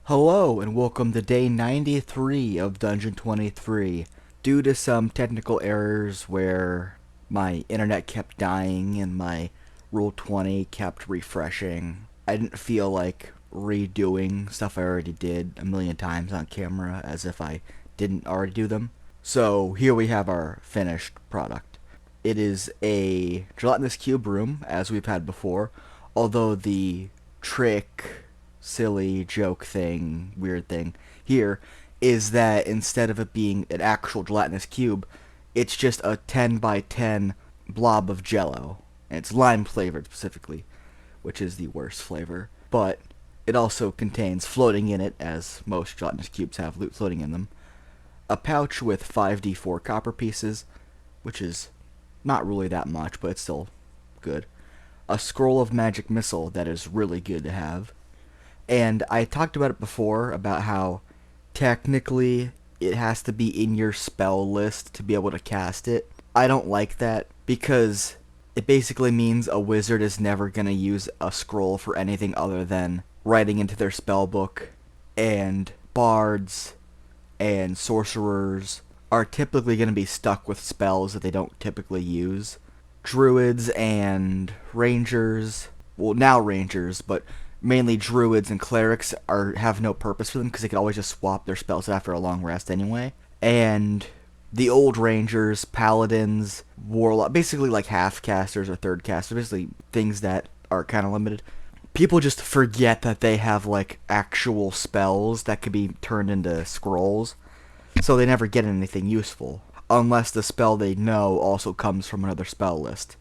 Hello and welcome to day 93 of Dungeon 23. Due to some technical errors where my internet kept dying and my Rule 20 kept refreshing, I didn't feel like redoing stuff I already did a million times on camera as if I didn't already do them. So here we have our finished product. It is a gelatinous cube room, as we've had before, although the trick silly joke thing, weird thing here is that instead of it being an actual gelatinous cube, it's just a 10 by 10 blob of jello. And it's lime flavored specifically, which is the worst flavor. But it also contains floating in it, as most gelatinous cubes have loot floating in them, a pouch with 5d4 copper pieces, which is not really that much, but it's still good. A scroll of magic missile that is really good to have. And I talked about it before, about how technically it has to be in your spell list to be able to cast it. I don't like that because it basically means a wizard is never going to use a scroll for anything other than writing into their spell book. And bards and sorcerers are typically going to be stuck with spells that they don't typically use. Druids and rangers, well, now rangers, but mainly druids and clerics have no purpose for them because they can always just swap their spells after a long rest anyway. And the old rangers, paladins, warlock, basically like half casters or third casters, basically things that are kind of limited. People just forget that they have like actual spells that could be turned into scrolls, so they never get anything useful unless the spell they know also comes from another spell list.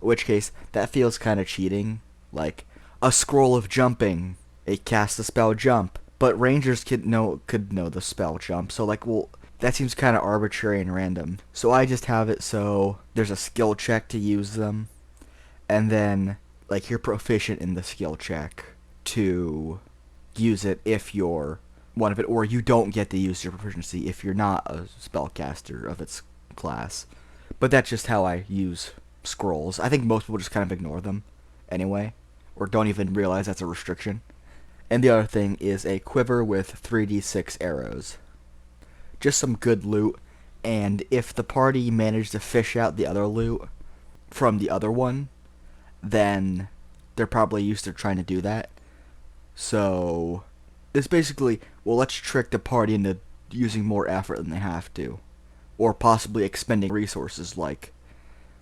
In which case, that feels kind of cheating. Like, a scroll of jumping, it casts the spell jump, but rangers could know the spell jump, so like, well, that seems kind of arbitrary and random. So I just have it so there's a skill check to use them, and then like you're proficient in the skill check to use it if you're one of it, or you don't get to use your proficiency if you're not a spellcaster of its class. But that's just how I use scrolls. I think most people just kind of ignore them anyway, or don't even realize that's a restriction. And the other thing is a quiver with 3d6 arrows. Just some good loot, and if the party managed to fish out the other loot from the other one, then they're probably used to trying to do that. So it's basically, well, let's trick the party into using more effort than they have to, or possibly expending resources like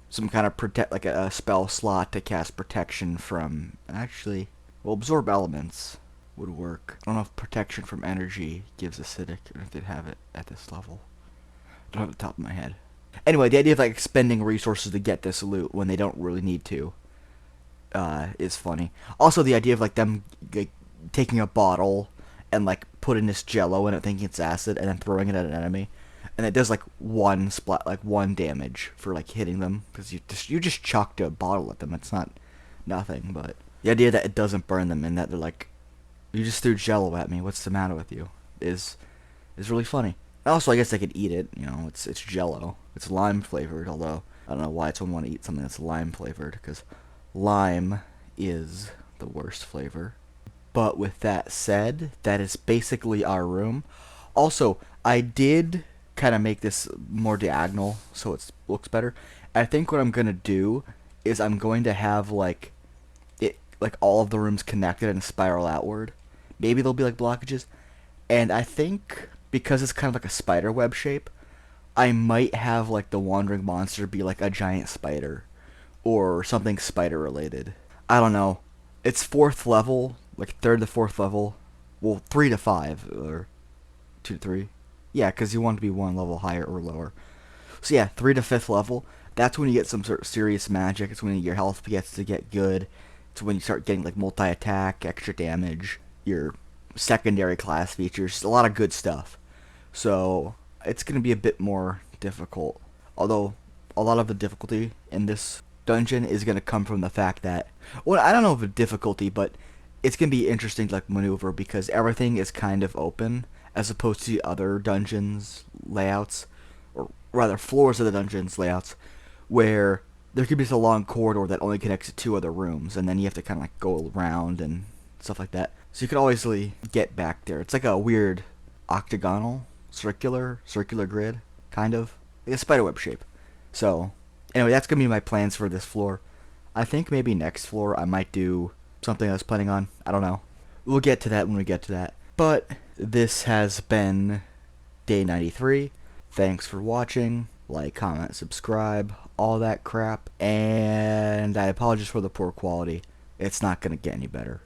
some kind of like a spell slot to cast protection from, actually, well, absorb elements would work. I don't know if protection from energy gives acidic, or if they'd have it at this level. I don't have the top of my head. Anyway, the idea of like expending resources to get this loot when they don't really need to is funny. Also, the idea of like them like taking a bottle and like putting this jello in it, thinking it's acid, and then throwing it at an enemy, and it does like one damage for like hitting them because you just chucked a bottle at them. It's not nothing, but the idea that it doesn't burn them and that they're like, you just threw jello at me, what's the matter with you, is really funny. Also, I guess I could eat it. You know, it's jello. It's lime flavored, although I don't know why someone want to eat something that's lime flavored, because lime is the worst flavor. But with that said, that is basically our room. Also, I did kind of make this more diagonal so it looks better. I think what I'm going to do is I'm going to have like all of the rooms connected and spiral outward. Maybe there'll be like blockages. And I think because it's kind of like a spider web shape, I might have like the wandering monster be like a giant spider or something spider related. I don't know. It's 4th level, like 3rd to 4th level. Well, 3 to 5 or 2 to 3. Yeah, because you want to be one level higher or lower. So yeah, 3 to 5th level. That's when you get some sort of serious magic. It's when your health gets to get good. It's when you start getting like multi-attack, extra damage, your secondary class features, a lot of good stuff. So it's going to be a bit more difficult. Although a lot of the difficulty in this dungeon is going to come from the fact that, well, I don't know if it's difficulty, but it's going to be interesting to like maneuver because everything is kind of open as opposed to the other dungeons layouts, or rather floors of the dungeons layouts, where there could be just a long corridor that only connects to 2 other rooms, and then you have to kind of like go around and stuff like that. So you could always get back there. It's like a weird octagonal, circular grid, kind of. Like a spiderweb shape. So, anyway, that's going to be my plans for this floor. I think maybe next floor I might do something I was planning on. I don't know. We'll get to that when we get to that. But this has been day 93. Thanks for watching. Like, comment, subscribe, all that crap. And I apologize for the poor quality. It's not going to get any better.